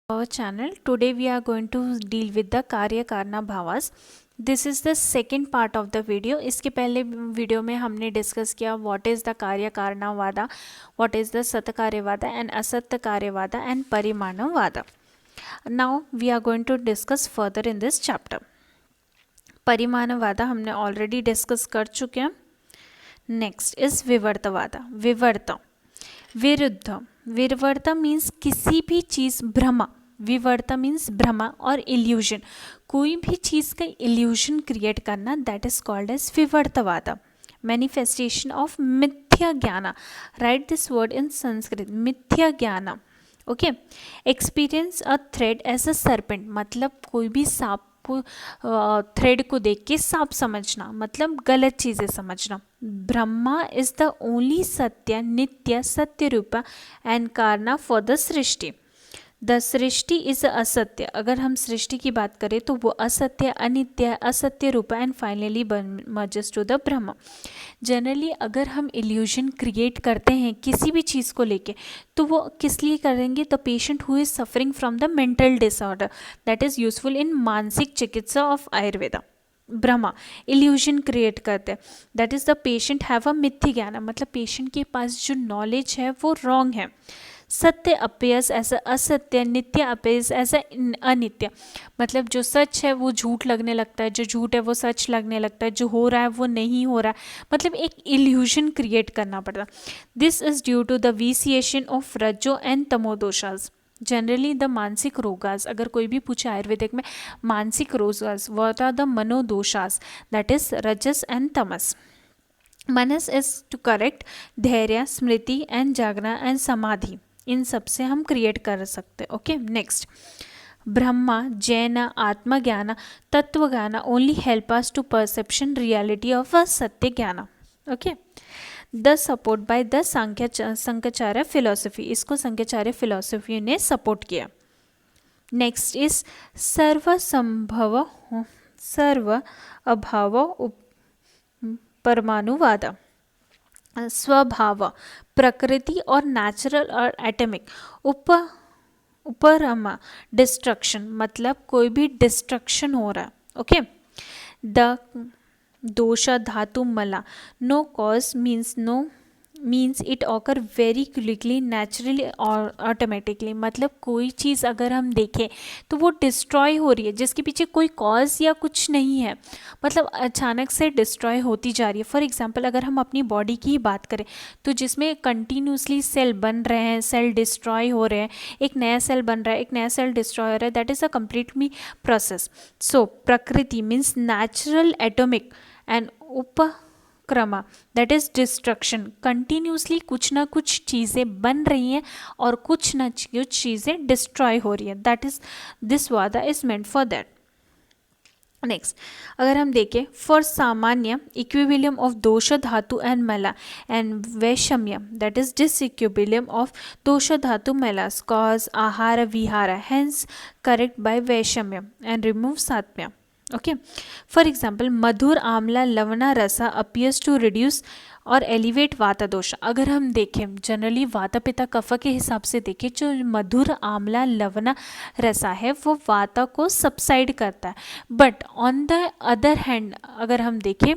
Our channel. Today we are going to deal with the कार्य कारना भावास. This is the second part of the video. इसके पहले video में हमने discuss किया what is the कार्य कारणावादा, what is the सतकार्यवादा and असत्य कार्यवादा and परिमाणवादा. Now we are going to discuss further in this chapter. परिमाणवादा हमने already discuss कर चुके हैं. Next is Vivartavada. विवर्त विरुद्ध. विवर्त मीन्स किसी भी चीज़ भ्रमा. विवर्त मीन्स भ्रमा और इल्यूजन. कोई भी चीज़ का इल्यूजन क्रिएट करना, that is called as Vivartavada. Manifestation of mithya gyan. Write this word in Sanskrit. मिथ्या ज्ञान. Okay. Experience a thread as a serpent. मतलब कोई भी सांप को थ्रेड को देख के सांप समझना, मतलब गलत चीज़ें समझना. ब्रह्मा इज द ओनली सत्य, नित्य, सत्य रूपा एंड कारणा for the Srishti. The Srishti is असत्य. अगर हम सृष्टि की बात करें तो वो असत्य, अनित्य, असत्य रूपा and finally merges to the Brahma. Generally अगर हम इल्यूजन क्रिएट करते हैं किसी भी चीज़ को लेके, तो वो किस लिए करेंगे? The patient who is suffering from the mental disorder. That is useful in मानसिक चिकित्सा of Ayurveda. Brahma illusion create करते हैं. That is the patient have a मिथ्या ज्ञान. मतलब पेशेंट के पास जो नॉलेज है वो रॉन्ग है. सत्य अपयस ऐसा असत्य, नित्य अपयस ऐसा अनित्य. मतलब जो सच है वो झूठ लगने लगता है, जो झूठ है वो सच लगने लगता है, जो हो रहा है वो नहीं हो रहा है. मतलब एक इल्यूजन क्रिएट करना पड़ता. This is due to the vitiation of rajo and tamodoshas. Generally the manasika rogas, अगर कोई भी पूछे आयुर्वेदिक में मानसिक रोगास, what are the manodoshas, that is rajas and tamas. Manas is to correct धैर्य, स्मृति एंड जागरण एंड समाधि. इन सब से हम क्रिएट कर सकते हैं. Okay. Next, Brahma, Jain, atmagyan, tattva gyan only help us to perception reality of a satya gyan. Okay. The support by the Sankhyacharya philosophy. इसको संख्याचार्य फिलोसफी ने सपोर्ट किया. Next is Sarvasambhav Sarva abhava Paramanuvad. स्वभाव, प्रकृति और नेचुरल और एटमिक. उपरमा डिस्ट्रक्शन. मतलब कोई भी डिस्ट्रक्शन हो रहा है. Okay. The dosha dhatu mala. No cause means it occur very quickly, naturally और ऑटोमेटिकली. मतलब कोई चीज़ अगर हम देखें तो वो डिस्ट्रॉय हो रही है जिसके पीछे कोई कॉज या कुछ नहीं है, मतलब अचानक से डिस्ट्रॉय होती जा रही है. फॉर एग्जांपल अगर हम अपनी बॉडी की ही बात करें तो जिसमें कंटिन्यूसली सेल बन रहे हैं, सेल डिस्ट्रॉय हो रहे हैं, एक नया सेल बन रहा है, एक नया सेल डिस्ट्रॉय हो रहा है, that is a completely process. So prakriti means natural, atomic and krama, that is destruction. Continuously कुछ ना कुछ चीज़ें बन रही हैं और कुछ ना कुछ चीज़ें डिस्ट्रॉय हो रही हैं. दैट इज दिस वादा is meant for that. Next, अगर हम देखें फॉर सामान्य equilibrium of dosha dhatu and mala and vaishamya, that is disequilibrium of dosha dhatu malas cause ahara vihara, hence correct by vaishamya and remove satmya. Okay. For example madhura amla lavana rasa appears to reduce और एलिवेट वाता दोष. अगर हम देखें जनरली वाता पिता कफ के हिसाब से देखें, जो मधुर आमला लवना रसा है वो वाता को सबसाइड करता है. But on the other hand अगर हम देखें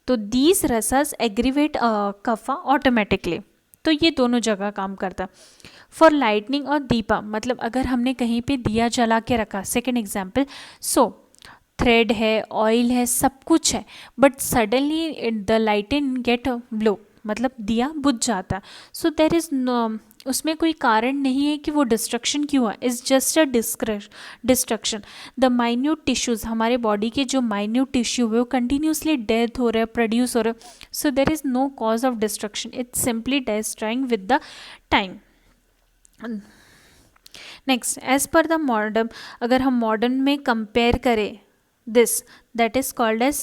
तो दीज रसास एग्रीवेट कफा ऑटोमेटिकली. तो ये दोनों जगह काम करता है. फॉर लाइटनिंग और दीपा, मतलब अगर हमने कहीं पे दिया जला के रखा, सेकेंड एग्जाम्पल, सो थ्रेड है, ऑयल है, सब कुछ है, but suddenly the lighten get blow, मतलब दिया बुझ जाता. सो देर इज उसमें कोई कारण नहीं है कि वो डिस्ट्रक्शन क्यों है. Is just a destruction. The minute tissues, हमारे बॉडी के जो माइन्यूट टिश्यू है वो कंटिन्यूसली डेथ हो रहा है, प्रोड्यूस हो रहा है. So there is no cause of destruction, it's simply destroying with the time. Next, as per the modern, अगर हम मॉडर्न में कंपेयर करें this, that is called as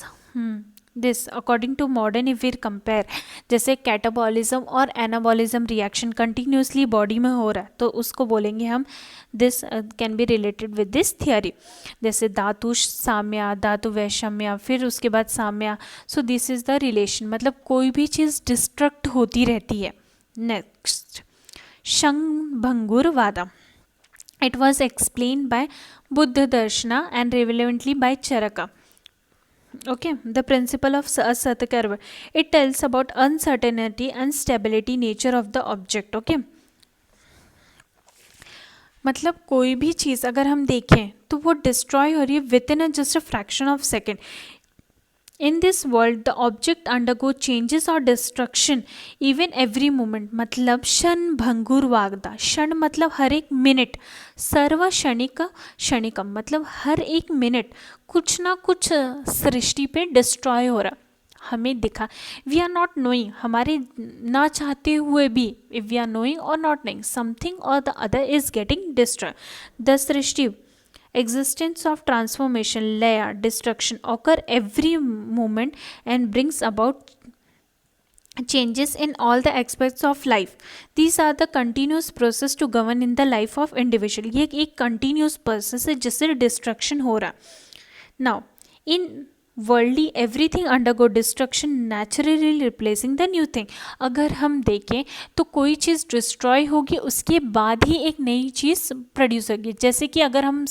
this according to modern if we compare, जैसे catabolism और anabolism reaction continuously body में हो रहा है तो उसको बोलेंगे हम this can be related with this theory. जैसे धातु साम्या, धातु वैषम्या, फिर उसके बाद Samya. So this is the relation. मतलब कोई भी चीज़ डिस्ट्रक्ट होती रहती है. Next, शंभंगुरवादा. It was explained by Buddha Darshana and relevantly by Charaka. Okay, the principle of Asatkarma. It tells about uncertainty and stability nature of the object. Okay, मतलब कोई भी चीज़ अगर हम देखें तो वो डिस्ट्रॉय हो रही है with in a just a fraction of second. In this world, the object undergo changes or destruction even every moment. मतलब क्षण भंगुर वागदा. क्षण मतलब हर एक मिनट. सर्व क्षणिक क्षणिकम मतलब हर एक मिनट कुछ ना कुछ सृष्टि पे डिस्ट्रॉय हो रहा हमें दिखा. वी आर नॉट नोइंग, हमारे ना चाहते हुए भी, इफ वी आर नोइंग और नॉट नोइंग, समथिंग और the other is getting destroy. The Srishti existence of transformation, layer, destruction occur every moment and brings about changes in all the aspects of life. These are the continuous process to govern in the life of individual. ये एक continuous process है जिससे destruction हो रहा. Now in worldly everything undergo destruction naturally replacing the new thing. अगर हम देखें तो कोई चीज़ डिस्ट्रॉय होगी उसके बाद ही एक नई चीज़ प्रोड्यूस होगी. जैसे कि अगर हम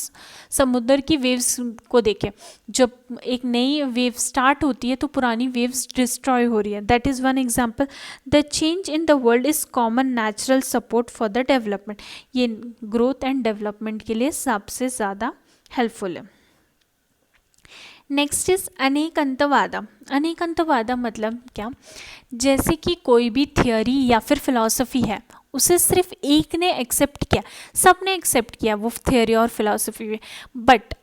समुद्र की वेव्स को देखें, जब एक नई वेव स्टार्ट होती है तो पुरानी वेव्स डिस्ट्रॉय हो रही है. That is one example. The change in the world is common natural support for the development. ये ग्रोथ एंड डेवलपमेंट के लिए सबसे ज़्यादा हेल्पफुल है. Next is अनेकंतवादा. अनेकंतवादा मतलब क्या, जैसे कि कोई भी थियोरी या फिर फिलॉसफी है, उसे सिर्फ एक ने एक्सेप्ट किया, सब ने एक्सेप्ट किया वो थियोरी और फिलॉसफी में, बट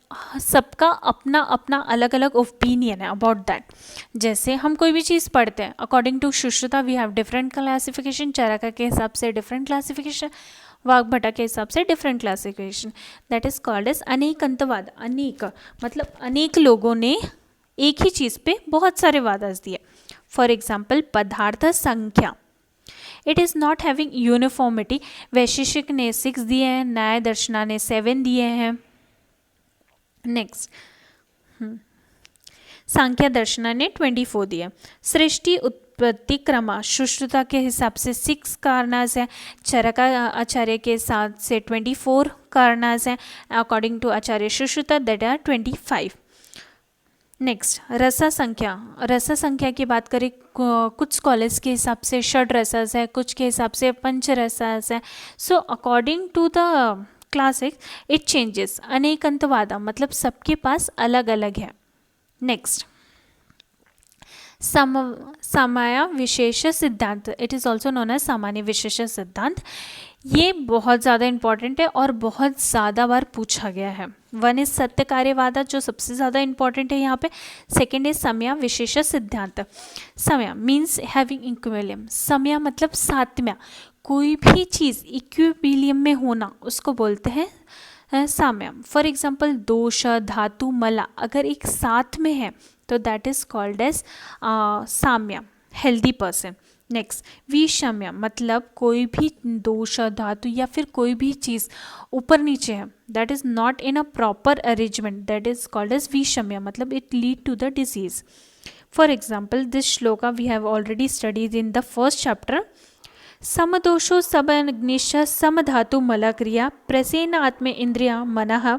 सबका अपना अपना अलग अलग ओपिनियन है अबाउट दैट. जैसे हम कोई भी चीज़ पढ़ते हैं, according to Sushruta we have different classification, Charaka के हिसाब से डिफरेंट क्लासिफिकेशन, वाघभटा के हिसाब से different classification. That is called as Anekantavada. अनेक मतलब अनेक लोगों ने एक ही चीज़ पे बहुत सारे वादास दिए. For example padartha sankhya, it is not having uniformity. Vaisheshika ने 6 दिए हैं, न्याय दर्शना ने 7 दिए हैं. नेक्स्ट सांख्य दर्शना ने 24 दिए. सृष्टि उत्पत्ति क्रम सुश्रुता के हिसाब से 6 कारणास है, चरका आचार्य के हिसाब से 24 कारणास है, according to Acharya Sushruta that are 25. Next rasa sankhya. रसा संख्या की बात करें, कुछ स्कॉलर्स के हिसाब से षड रसस है, कुछ के हिसाब से पंच रसस है. So according to the classic it changes. Anekantavada मतलब सबके पास अलग अलग है. Next samanya vishesh siddhant, it is also known as samanya vishesh सिद्धांत. ये बहुत ज़्यादा इंपॉर्टेंट है और बहुत ज़्यादा बार पूछा गया है. वन इज सत्य कार्यवादा जो सबसे ज़्यादा इंपॉर्टेंट है यहाँ पे. सेकेंड इज समया विशेष सिद्धांत. समया मीन्स हैविंग इक्विलिब्रियम. समया मतलब सात्म्य. कोई भी चीज़ इक्विलिब्रियम में होना उसको बोलते हैं साम्यम. फॉर एग्जाम्पल दोष, धातु, मला अगर एक साथ में है तो दैट इज कॉल्ड एज साम्य, हेल्दी पर्सन. नेक्स्ट विषम्य मतलब कोई भी दोष, धातु या फिर कोई भी चीज़ ऊपर नीचे है, that is not in a proper arrangement, that is called as vishamya मतलब it lead to the disease. For example this shloka we have already studies in the first chapter. समदोषो समग्निश्च समधातु मलक्रिया प्रसेन आत्मे इंद्रिया मनः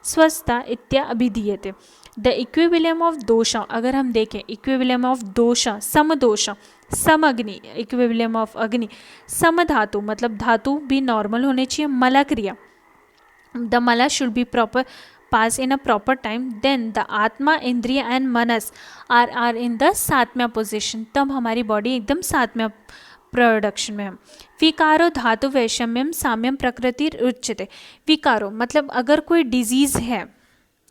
स्वस्था इत्या अभिधीयते. द इक्विबिलियम ऑफ दोषा, अगर हम देखें इक्विबिलियम ऑफ दोषा, समदोषा, सम अग्नि, इक्विबिलियम ऑफ अग्नि, सम धातु मतलब धातु भी नॉर्मल होने चाहिए, मला क्रिया, द मला should be proper pass in a proper time, then the आत्मा, इंद्रिय and Manas are in the सात्म्य position. तब हमारी बॉडी एकदम सात्म्य प्रोडक्शन में है. विकारो धातु वैषम्यम साम्यम प्रकृति उच्यते. विकारो मतलब अगर कोई डिजीज है,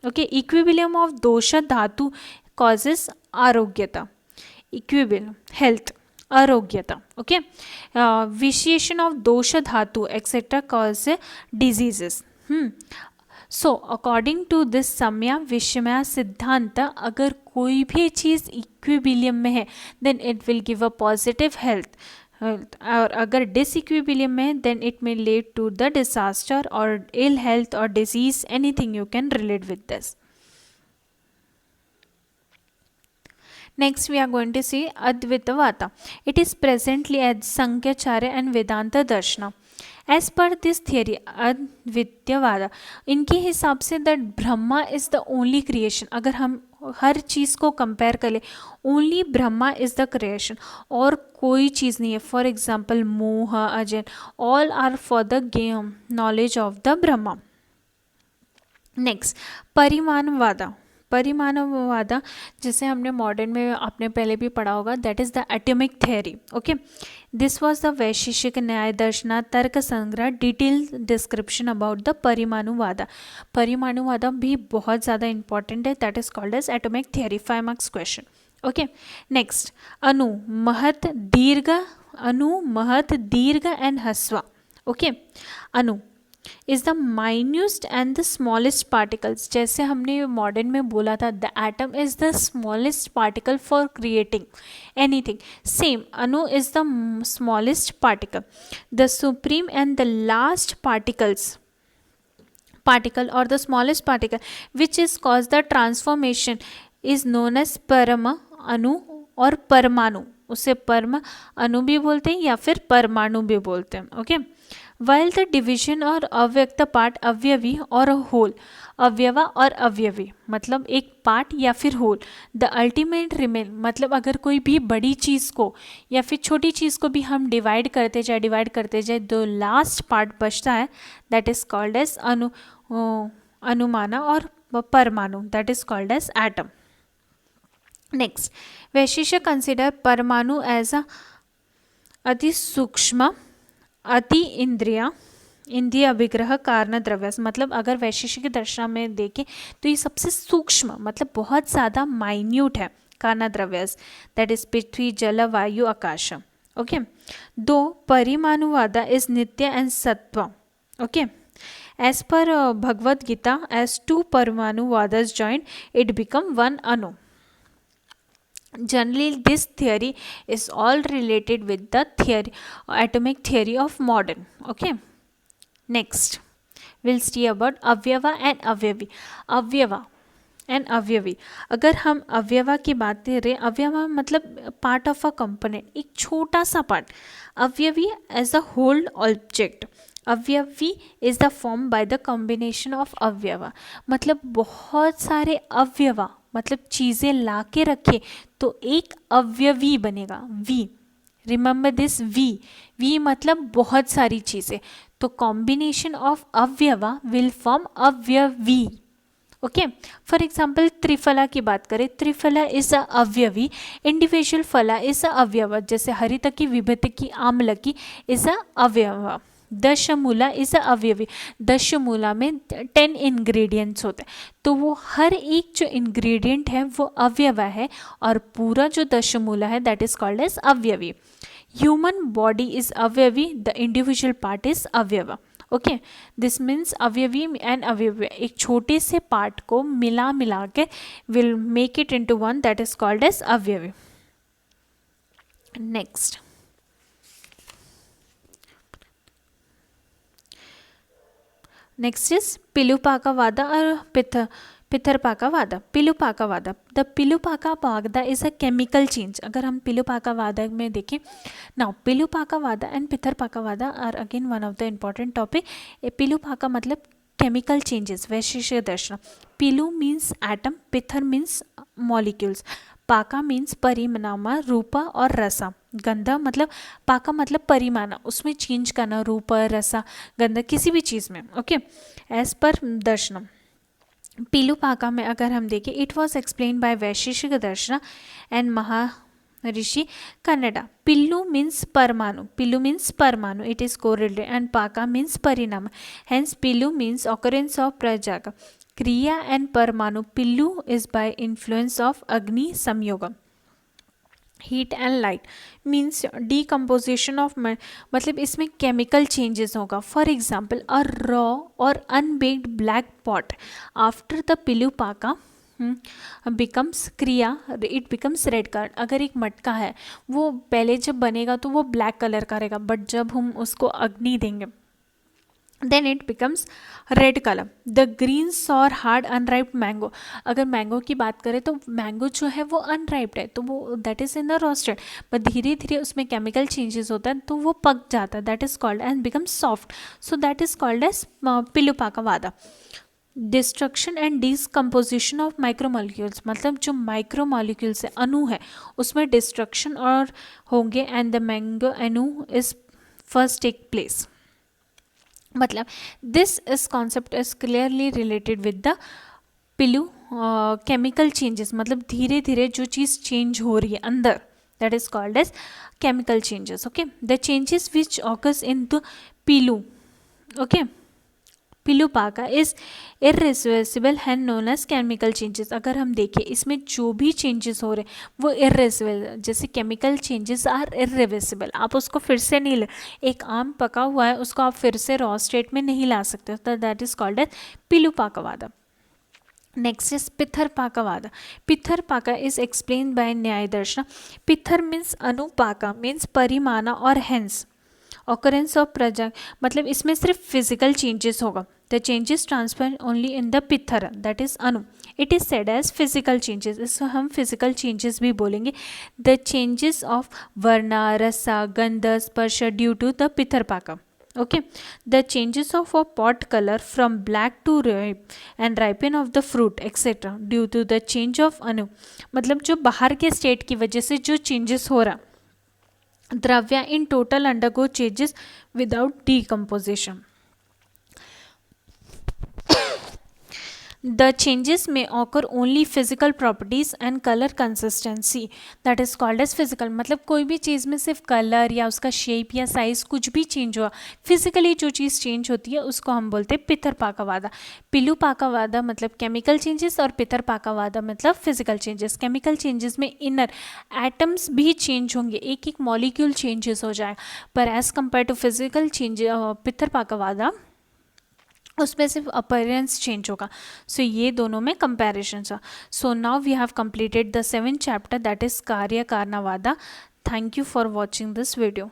okay, equilibrium of dosha dhatu causes arogyata, equilibrium health, arogyata. Okay, visheshan of dosha dhatu etcetera cause diseases. So according to this samya vishamya siddhanta, अगर कोई भी चीज़ इक्विबिलियम में है then it will give a positive health, और अगर डिसइक्विबिलियम में है then it may lead to the disaster और इल हेल्थ और disease, anything you can relate with this. Next we are going to see Advaitavada. It is presently as Sankhya, Charya and Vedanta Darshana. As per this theory Advitiyavada, इनके हिसाब से that Brahma is the only creation, अगर हम हर चीज़ को compare करें only Brahma is the creation और कोई चीज़ नहीं है. For example moha ajan all are for the game knowledge of the Brahma. Next Parimanavada. परिमाणवादा जैसे हमने मॉडर्न में आपने पहले भी पढ़ा होगा, that is the atomic theory. Okay, this was the वैशेषिक न्याय Darshana Tarka Sangraha detail description about the Paramanuvada. परिमाणुवादा भी बहुत ज़्यादा इंपॉर्टेंट है, that is called as atomic theory. 5 marks question. Okay, next anu mahat dirgha and hrasva. Okay, anu is the minutest and the smallest particles. जैसे हमने modern में बोला था the atom is the smallest particle for creating anything. Same anu is the smallest particle. The supreme and the last particle or the smallest particle which is cause the transformation is known as परम अणु और परमाणु. उसे परम अणु भी बोलते हैं या फिर परमाणु भी बोलते हैं. ओके, वाइल द डिविजन और अव्यक्त पार्ट अवयवी और होल, अवयवा और अवयवी मतलब एक पार्ट या फिर होल. द अल्टीमेट रिमेन मतलब अगर कोई भी बड़ी चीज़ को या फिर छोटी चीज़ को भी हम डिवाइड करते जाए जो लास्ट पार्ट बचता है that is called as anumana और paramanu, that is called as atom. Next Vaishishya consider paramanu as a ati sukshma अति इंद्रिय अभिग्रह कारण द्रव्य. मतलब अगर वैशिष्य की दर्शा में देखें तो ये सबसे सूक्ष्म मतलब बहुत ज़्यादा माइन्यूट है कारण द्रव्य, that is prithvi jal vayu akash. Okay, 2 Parimanuvada is nitya and sattva. Okay, as per Bhagavad Gita as 2 Paramanuvadas joint it become 1 anu. Generally, this theory is all related with the atomic theory of modern. Okay. Next, we'll see about अवयवा and अवयवी. अवयवा and अवयवी. अगर हम अवयवा की बात करें, अवयवा मतलब part of a component, एक छोटा सा पार्ट. अवयवी एज अ होल ऑब्जेक्ट. अवयवी is the form by the combination of अवयवा मतलब बहुत सारे अवयवा मतलब चीज़ें ला के रखे तो एक अवयवी बनेगा. वी, रिमेंबर दिस, वी मतलब बहुत सारी चीज़ें, तो कॉम्बिनेशन ऑफ अवयवा विल फॉर्म अवयवी. ओके, फॉर एग्जाम्पल त्रिफला की बात करें, त्रिफला इज अ अवयवी. इंडिविजुअल फला इज अ अवयव, जैसे हरित की विभूति की आम्ल की इज अ अवयव. दशमूला इज अ अवयवी. दशमूला में 10 इंग्रेडिएंट्स होते हैं तो वो हर एक जो इंग्रेडिएंट है वो अवयव है और पूरा जो दशमूला है दैट इज कॉल्ड एज अवयवी. ह्यूमन बॉडी इज अवयवी, द इंडिविजुअल पार्ट इज अवयव. ओके, दिस मीन्स अवयवी एंड अवयवी एक छोटे से पार्ट को मिला के will make it into one, that is called as अवयवी. नेक्स्ट इज पिलुपाकवादा और पिथरपाकावादा. पिलुपाकावादा, द पिलुपाकावादा इज अ केमिकल चेंज. अगर हम पिलुपाकावादा में देखें, नाउ पिलुपाकावादा एंड पिथरपाकावादा are again one of the important topic. पिलुपाका मतलब केमिकल चेंजेस. वैशिष्य दर्शन. पिलु मीन्स एटम, पिथर मीन्स मॉलिक्यूल्स, पाका मीन्स परिमाणा रूप और रसा. गंधा मतलब पाका मतलब परिमाण, उसमें चेंज करना, रूप रसा गंधा किसी भी चीज़ में. ओके, एज पर दर्शनम. पिलुपाका में अगर हम देखें, it was explain by Vaisheshika darshan and Maharshi Kanada. पिल्लू मीन्स परमाणु, इट इज कोरिलेटेड, एंड पाका मीन्स परिणाम, हेंस पिल्लू मीन्स ऑकरेंस ऑफ प्रजाक. क्रिया एंड परमाणु. पिल्लू इज बाय इन्फ्लुएंस ऑफ अग्नि संयोगम. Heat and light means decomposition of मतलब इसमें केमिकल चेंजेस होगा. फॉर एग्जाम्पल अ रॉ और unbaked black pot after the पिलुपाका बिकम्स क्रिया इट बिकम्स रेड कलर. अगर एक मटका है वो पहले जब बनेगा तो वो ब्लैक कलर का रहेगा, बट जब हम उसको अग्नि देंगे then it becomes red color. The green sour hard unripe mango, अगर मैंगो की बात करें तो मैंगो जो है वो अनराइप्ड है, तो वो that is in the roasted, but धीरे धीरे उसमें केमिकल चेंजेस होता है तो वो पक जाता है, that is called and become soft, so that is called as पिलुपाका। Destruction and decomposition of micromolecules, मतलब जो माइक्रोमोलिक्यूल्स है, अणु है, उसमें डिस्ट्रक्शन और होंगे एंड द मैंगो अणु इज फर्स्ट टेक प्लेस। मतलब दिस इस concept is clearly related with the पिलू केमिकल चेंजेस, मतलब धीरे धीरे जो चीज़ चेंज हो रही है अंदर, that is called as chemical changes. Okay, the changes which occurs in the पिलू, ओके, पिलुपाका is irreversible and known as chemical changes. अगर हम देखें इसमें जो भी चेंजेस हो रहे हैं वो इरिवर्सिबल, जैसे केमिकल चेंजेस आर इरिवर्सिबल, आप उसको फिर से नहीं ले, एक आम पका हुआ है उसको आप फिर से रॉ स्टेट में नहीं ला सकते, तो दैट इज कॉल्ड एज पिलुपाकवादा। नेक्स्ट इज पिथरपाकवादा। पिथरपाका is explain by Nyaya darshan. पिथर means अनुपाका means परिमाना और हेंस ऑकरेंस ऑफ प्रोजेक्ट, मतलब इसमें सिर्फ फिजिकल चेंजेस होगा, the changes transfer only in the पिथर, दैट इज अनु, it is said as physical changes, इसको हम फिजिकल चेंजेस भी बोलेंगे। द चेंजेस ऑफ वर्णा, रसा, गंध, स्पर्श ड्यू टू द पिथरपाका। Okay, the changes of a pot colour from black to ripe and ripen of the fruit etcetera due to the change of अनु, मतलब जो बाहर के स्टेट की वजह से जो चेंजेस हो रहा, द्रव्य in total undergo changes without decomposition. The changes may occur only physical properties and color consistency, that is called as physical, मतलब कोई भी चीज़ में सिर्फ कलर या उसका शेप या साइज कुछ भी चेंज हुआ, फिजिकली जो चीज़ चेंज होती है उसको हम बोलते हैं पिथरपाकवादा। पिलुपाकवादा मतलब केमिकल चेंजेस और पिथरपाकवादा मतलब फिजिकल चेंजेस। केमिकल चेंजेस में इनर एटम्स भी चेंज होंगे, एक एक मॉलिक्यूल चेंजेस हो जाए, पर as compare to physical change पिथरपाकवादा उसमें सिर्फ अपीयरेंस चेंज होगा। सो ये दोनों में कंपैरिजन था। So now we have completed the 7th chapter, that is कार्य कारणवादा। Thank you for watching this video.